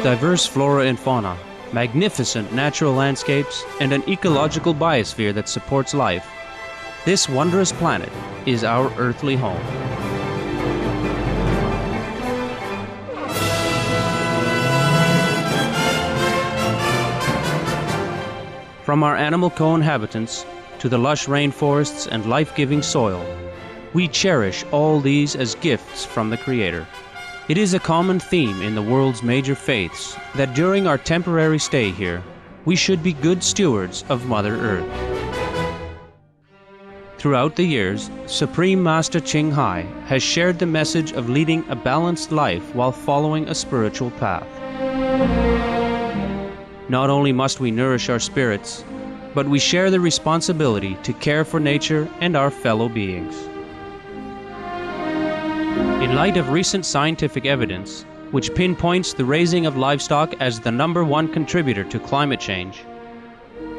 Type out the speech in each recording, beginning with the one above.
diverse flora and fauna, magnificent natural landscapes, and an ecological biosphere that supports life, this wondrous planet is our earthly home. From our animal co-inhabitants to the lush rainforests and life-giving soil, we cherish all these as gifts from the Creator. It is a common theme in the world's major faiths that during our temporary stay here, we should be good stewards of Mother Earth. Throughout the years, Supreme Master Ching Hai has shared the message of leading a balanced life while following a spiritual path. Not only must we nourish our spirits, but we share the responsibility to care for nature and our fellow beings. In light of recent scientific evidence, which pinpoints the raising of livestock as the #1 contributor to climate change,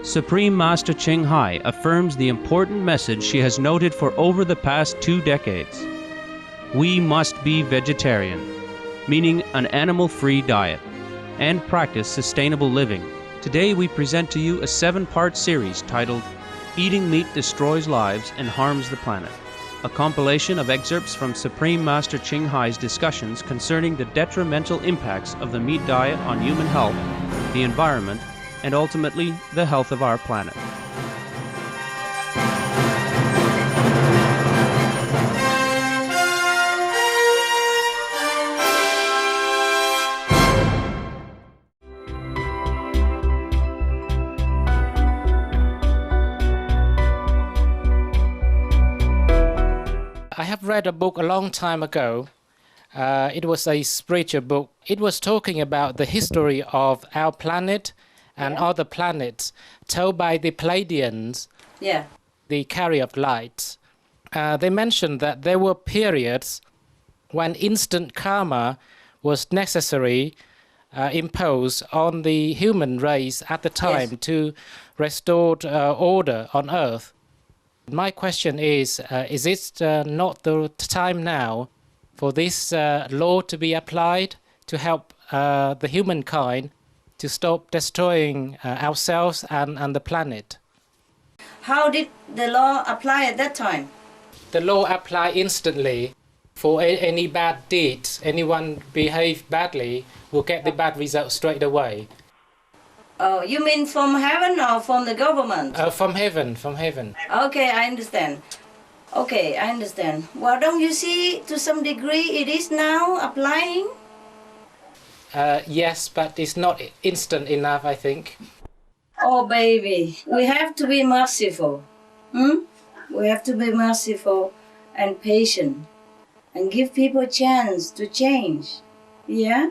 Supreme Master Ching Hai affirms the important message she has noted for over the past 2 decades. We must be vegetarian, meaning an animal-free diet, and practice sustainable living. Today we present to you a 7-part series titled Eating Meat Destroys Lives and Harms the Planet, a compilation of excerpts from Supreme Master Ching Hai's discussions concerning the detrimental impacts of the meat diet on human health, the environment, and ultimately the health of our planet. I have read a book a long time ago. It was a spiritual book. It was talking about the history of our planet and other planets told by the Pleiadians, the carrier of light. They mentioned that there were periods when instant karma was necessary, imposed on the human race at the time to restore order on Earth. My question is it not the time now for this law to be applied to help the humankind to stop destroying ourselves and the planet? How did the law apply at that time? The law applied instantly. For any bad deeds, anyone behave badly will get the bad result straight away. Oh, you mean from heaven or from the government? From heaven, from heaven. Okay, I understand. Okay, I understand. Well, don't you see, to some degree, it is now applying? Yes, but it's not instant enough, I think. Oh, baby, we have to be merciful. We have to be merciful and patient and give people a chance to change. Yeah?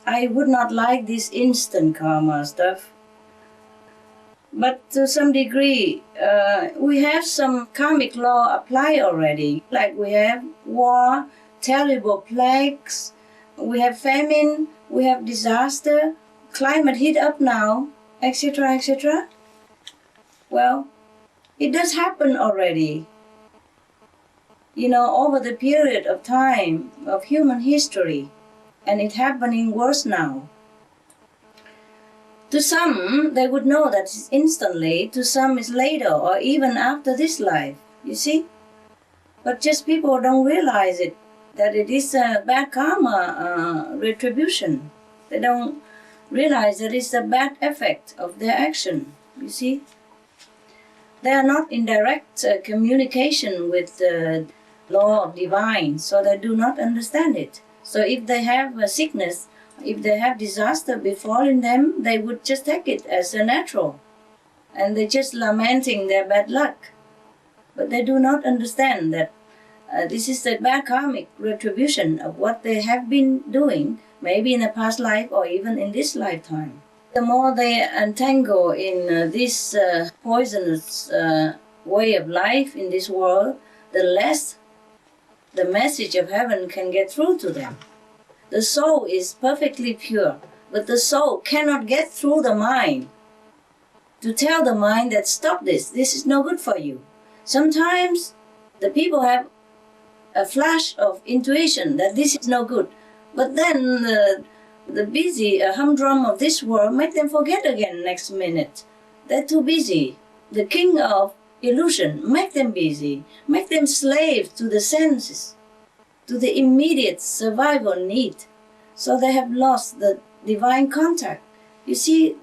I would not like this instant karma stuff. But to some degree, we have some karmic law apply already. Like we have war, terrible plagues, we have famine, we have disaster, climate heat up now, etc., etc. Well, it does happen already. You know, over the period of time of human history. And it's happening worse now. To some, they would know that it's instantly, to some it's later or even after this life, you see? But just people don't realize it, that it is a bad karma retribution. They don't realize that it's a bad effect of their action, you see? They are not in direct communication with the law of divine, so they do not understand it. So if they have a sickness, if they have disaster befalling them, they would just take it as a natural. And they're just lamenting their bad luck. But they do not understand that this is a bad karmic retribution of what they have been doing, maybe in a past life or even in this lifetime. The more they entangle in this poisonous way of life in this world, the less the message of heaven can get through to them. The soul is perfectly pure, but the soul cannot get through the mind to tell the mind that stop this is no good for you. Sometimes the people have a flash of intuition that this is no good. But then the busy humdrum of this world make them forget again next minute. They're too busy. The king of illusion make them busy, make them slaves to the senses, to the immediate survival need. So they have lost the divine contact. You see,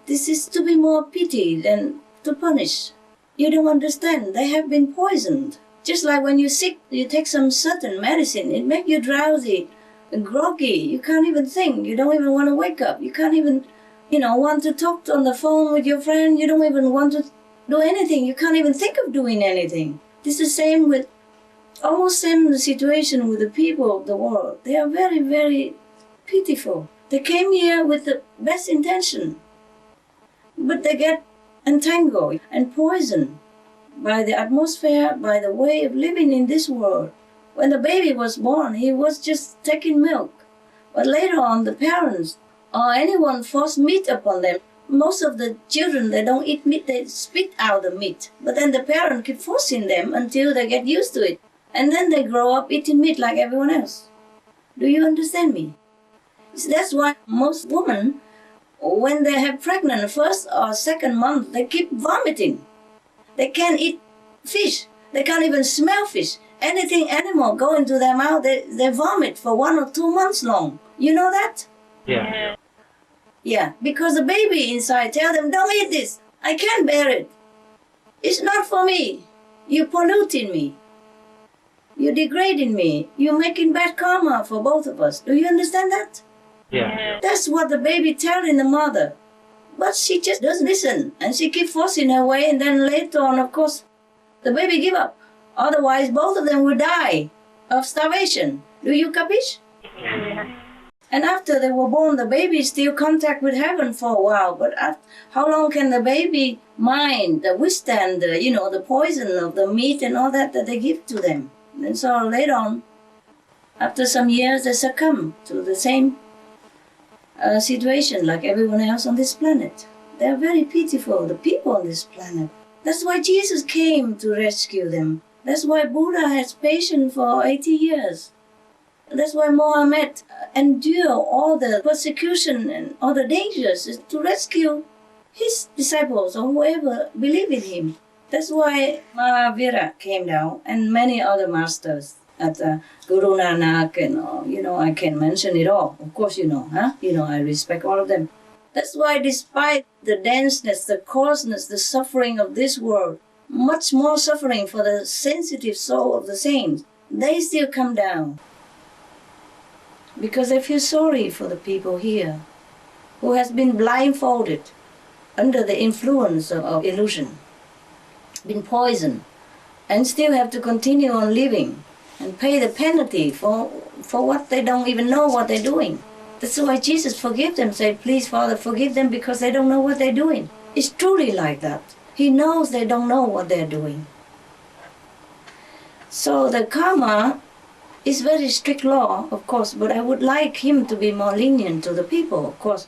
this is to be more pity than to punish. You don't understand. They have been poisoned. Just like when you're sick, you take some certain medicine. It makes you drowsy and groggy. You can't even think. You don't even want to wake up. You can't even, want to talk on the phone with your friend. You don't even want to do anything. You can't even think of doing anything. This is the same with, almost same situation with the people of the world. They are very, very pitiful. They came here with the best intention, but they get entangled and poisoned by the atmosphere, by the way of living in this world. When the baby was born, he was just taking milk. But later on, the parents or anyone forced meat upon them. Most of the children, they don't eat meat, they spit out the meat. But then the parent keep forcing them until they get used to it. And then they grow up eating meat like everyone else. Do you understand me? That's why most women, when they have pregnant first or second month, they keep vomiting. They can't eat fish. They can't even smell fish. Anything animal go into their mouth, they vomit for 1 or 2 months long. You know that? Yeah. Yeah, because the baby inside tell them, don't eat this. I can't bear it. It's not for me. You're polluting me. You're degrading me. You're making bad karma for both of us. Do you understand that? Yeah. That's what the baby telling the mother. But she just doesn't listen. And she keeps forcing her way. And then later on, of course, the baby give up. Otherwise, both of them will die of starvation. Do you capish? Yeah. And after they were born, the baby still contact with heaven for a while. But how long can the baby mind withstand the poison of the meat and all that they give to them? And so later on, after some years, they succumb to the same situation like everyone else on this planet. They are very pitiful, the people on this planet. That's why Jesus came to rescue them. That's why Buddha has patience for 80 years. That's why Mohammed endured all the persecution and all the dangers to rescue his disciples or whoever believe in him. That's why Mahavira came down and many other masters at Guru Nanak and I can mention it all. Of course, I respect all of them. That's why despite the denseness, the coarseness, the suffering of this world, much more suffering for the sensitive soul of the saints, they still come down. Because they feel sorry for the people here who has been blindfolded under the influence of illusion, been poisoned, and still have to continue on living and pay the penalty for what they don't even know what they're doing. That's why Jesus forgive them, say, please, Father, forgive them because they don't know what they're doing. It's truly like that. He knows they don't know what they're doing. So the karma is very strict law, of course, but I would like him to be more lenient to the people, of course.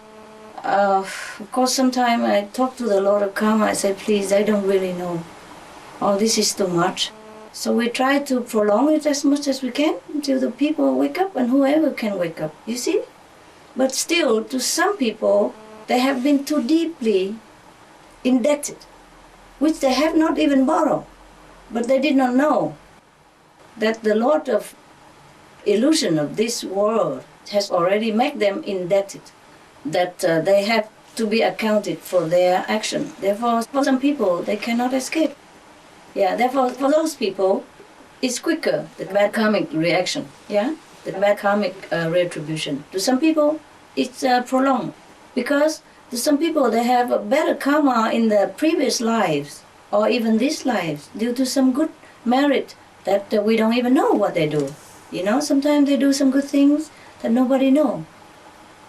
Sometimes I talk to the Lord of Karma, I say, please, I don't really know. Oh, this is too much. So we try to prolong it as much as we can until the people wake up and whoever can wake up, you see? But still, to some people, they have been too deeply indebted, which they have not even borrowed. But they did not know that the Lord of illusion of this world has already made them indebted, that they have to be accounted for their action. Therefore, for some people, they cannot escape. Yeah, therefore, for those people, it's quicker, the bad karmic reaction, yeah? The bad karmic retribution. To some people, it's prolonged. Because to some people, they have a better karma in their previous lives, or even these lives, due to some good merit that we don't even know what they do. Sometimes they do some good things that nobody knows.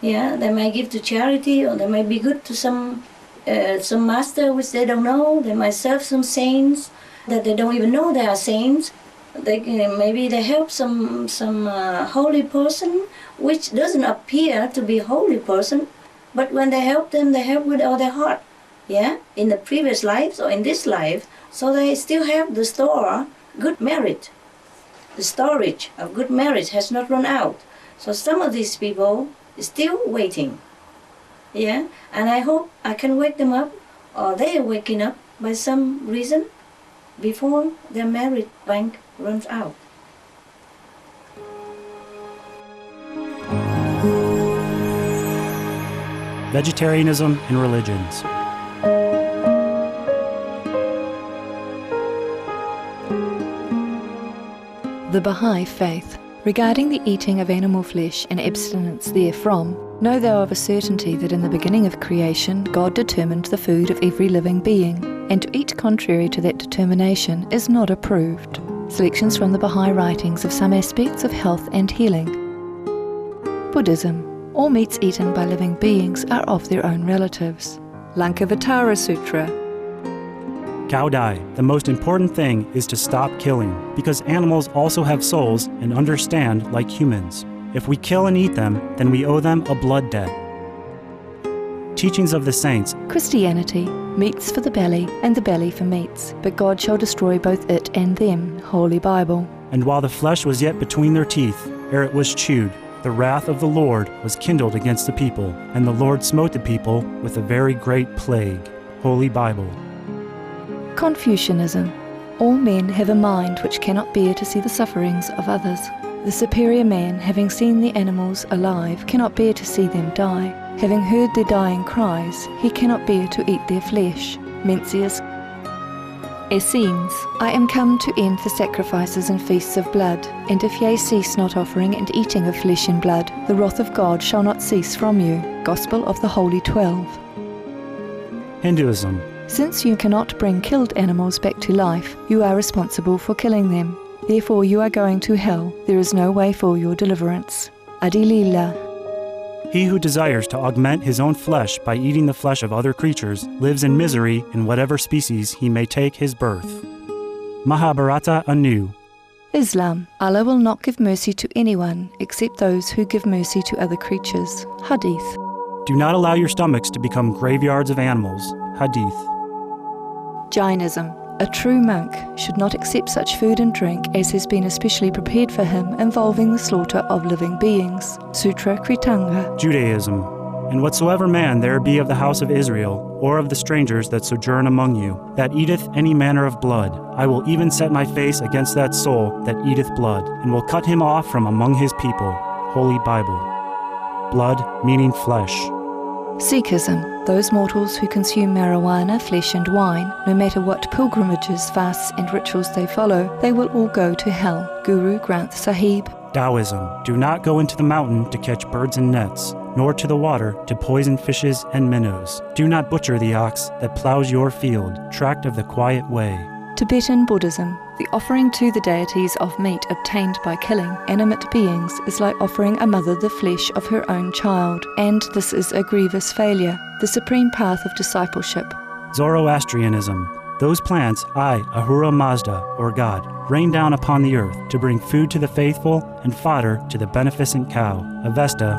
Yeah, they might give to charity, or they might be good to some master which they don't know. They might serve some saints that they don't even know they are saints. Maybe they help some holy person which doesn't appear to be a holy person, but when they help them, they help with all their heart. Yeah, in the previous lives or in this life, so they still have the good merit. The storage of good merit has not run out. So some of these people is still waiting. Yeah, and I hope I can wake them up, or they are waking up by some reason before their merit bank runs out. Vegetarianism and religions. The Baha'i Faith. Regarding the eating of animal flesh and abstinence therefrom, know thou of a certainty that in the beginning of creation God determined the food of every living being, and to eat contrary to that determination is not approved. Selections from the Baha'i writings of some aspects of health and healing. Buddhism. All meats eaten by living beings are of their own relatives. Lankavatara Sutra. Cao Dai, the most important thing is to stop killing, because animals also have souls and understand like humans. If we kill and eat them, then we owe them a blood debt. Teachings of the Saints. Christianity. Meats for the belly, and the belly for meats, but God shall destroy both it and them. Holy Bible. And while the flesh was yet between their teeth, ere it was chewed, the wrath of the Lord was kindled against the people, and the Lord smote the people with a very great plague. Holy Bible. Confucianism. All men have a mind which cannot bear to see the sufferings of others. The superior man, having seen the animals alive, cannot bear to see them die. Having heard their dying cries, he cannot bear to eat their flesh. Mencius. Essenes. I am come to end the sacrifices and feasts of blood, and if ye cease not offering and eating of flesh and blood, the wrath of God shall not cease from you. Gospel of the Holy 12. Hinduism. Since you cannot bring killed animals back to life, you are responsible for killing them. Therefore you are going to hell. There is no way for your deliverance. Adilila. He who desires to augment his own flesh by eating the flesh of other creatures lives in misery in whatever species he may take his birth. Mahabharata anew. Islam. Allah will not give mercy to anyone except those who give mercy to other creatures. Hadith. Do not allow your stomachs to become graveyards of animals. Hadith. Jainism. A true monk should not accept such food and drink as has been especially prepared for him involving the slaughter of living beings. Sutra Kritanga. Judaism. And whatsoever man there be of the house of Israel, or of the strangers that sojourn among you, that eateth any manner of blood, I will even set my face against that soul that eateth blood, and will cut him off from among his people. Holy Bible. Blood meaning flesh. Sikhism. Those mortals who consume marijuana, flesh and wine, no matter what pilgrimages, fasts and rituals they follow, they will all go to hell. Guru Granth Sahib. Taoism. Do not go into the mountain to catch birds and nets, nor to the water to poison fishes and minnows. Do not butcher the ox that plows your field, tract of the quiet way. Tibetan Buddhism. The offering to the deities of meat obtained by killing animate beings is like offering a mother the flesh of her own child, and this is a grievous failure, the supreme path of discipleship. Zoroastrianism. Those plants I, Ahura Mazda, or God, rain down upon the earth to bring food to the faithful and fodder to the beneficent cow. Avesta.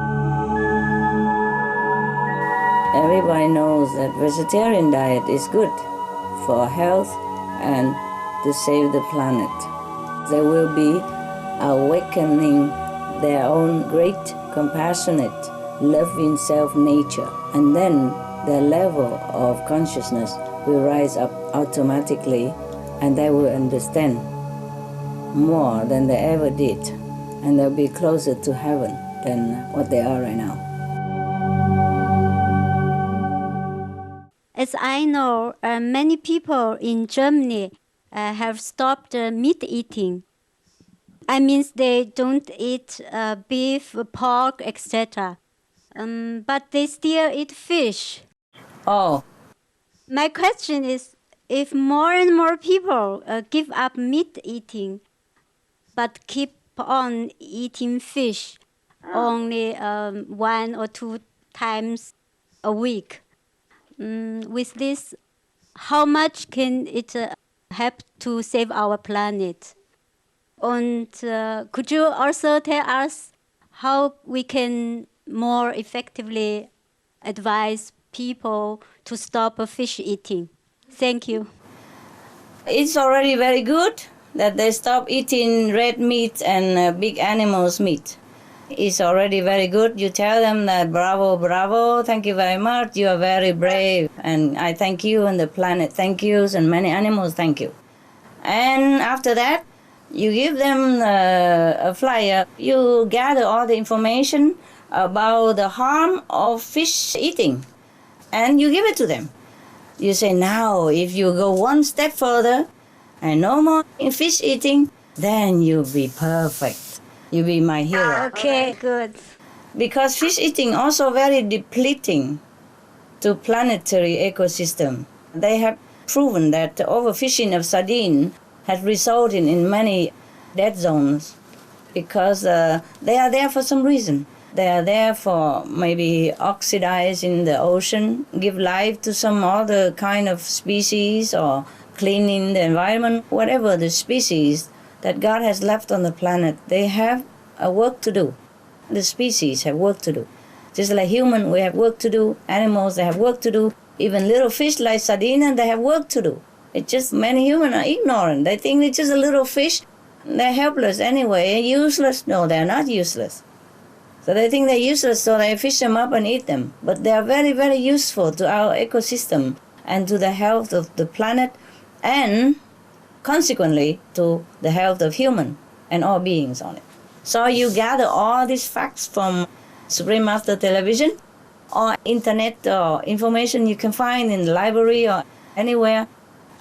Everybody knows that vegetarian diet is good for health and to save the planet. They will be awakening their own great, compassionate, loving self-nature, and then their level of consciousness will rise up automatically, and they will understand more than they ever did, and they'll be closer to heaven than what they are right now. As I know, many people in Germany have stopped meat eating. I mean, they don't eat beef, pork, etc. But they still eat fish. Oh. My question is, if more and more people give up meat eating, but keep on eating fish only 1 or 2 times a week, with this, how much can it help to save our planet? And could you also tell us how we can more effectively advise people to stop fish eating? Thank you. It's already very good that they stop eating red meat and big animals' meat. is already very good. You tell them that bravo, bravo, thank you very much, you are very brave, and I thank you, and the planet thank you, and many animals thank you. And after that, you give them a flyer. You gather all the information about the harm of fish eating, and you give it to them. You say, now, if you go one step further and no more fish eating, then you'll be perfect. You'll be my hero. Okay, good. Because fish eating also very depleting to planetary ecosystem. They have proven that overfishing of sardine has resulted in many dead zones because they are there for some reason. They are there for maybe oxidizing the ocean, give life to some other kind of species, or cleaning the environment. Whatever the species that God has left on the planet, they have a work to do. The species have work to do. Just like humans, we have work to do. Animals, they have work to do. Even little fish like sardine, they have work to do. It's just many humans are ignorant. They think it's just a little fish. They're helpless anyway, useless. No, they're not useless. So they think they're useless, so they fish them up and eat them. But they are very, very useful to our ecosystem and to the health of the planet, and consequently to the health of human and all beings on it. So you gather all these facts from Supreme Master Television or internet or information you can find in the library or anywhere,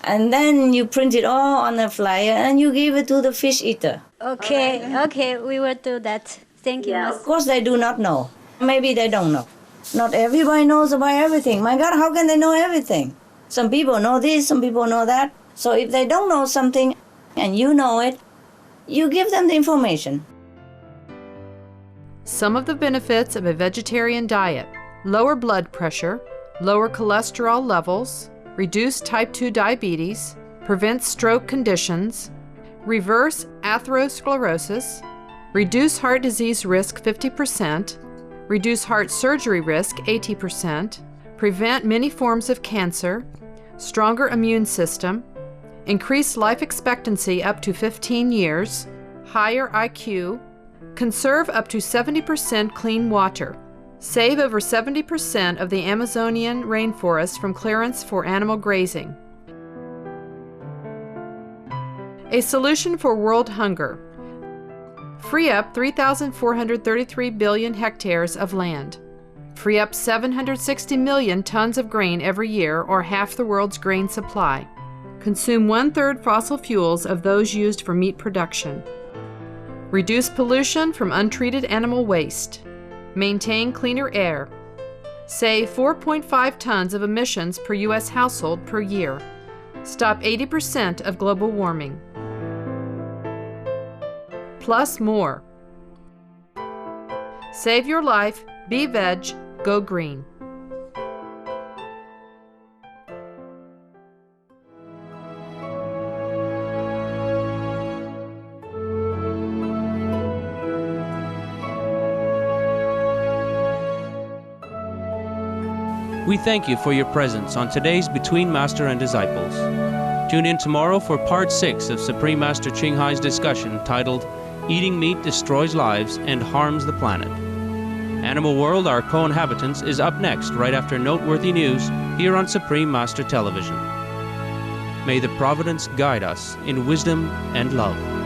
and then you print it all on a flyer and you give it to the fish eater. Okay, we will do that. Thank you, Master. Of course they do not know. Maybe they don't know. Not everybody knows about everything. My God, how can they know everything? Some people know this, some people know that. So if they don't know something and you know it, you give them the information. Some of the benefits of a vegetarian diet: lower blood pressure, lower cholesterol levels, reduce type 2 diabetes, prevents stroke conditions, reverse atherosclerosis, reduce heart disease risk 50%, reduce heart surgery risk 80%, prevent many forms of cancer, stronger immune system, increase life expectancy up to 15 years, higher IQ, conserve up to 70% clean water, save over 70% of the Amazonian rainforest from clearance for animal grazing. A solution for world hunger: free up 3,433 billion hectares of land. Free up 760 million tons of grain every year, or half the world's grain supply. Consume 1/3 fossil fuels of those used for meat production. Reduce pollution from untreated animal waste. Maintain cleaner air. Save 4.5 tons of emissions per U.S. household per year. Stop 80% of global warming. Plus more. Save your life, be veg, go green. We thank you for your presence on today's Between Master and Disciples. Tune in tomorrow for Part 6 of Supreme Master Ching Hai's discussion titled Eating Meat Destroys Lives and Harms the Planet. Animal World, Our Co-Inhabitants is up next right after noteworthy news here on Supreme Master Television. May the Providence guide us in wisdom and love.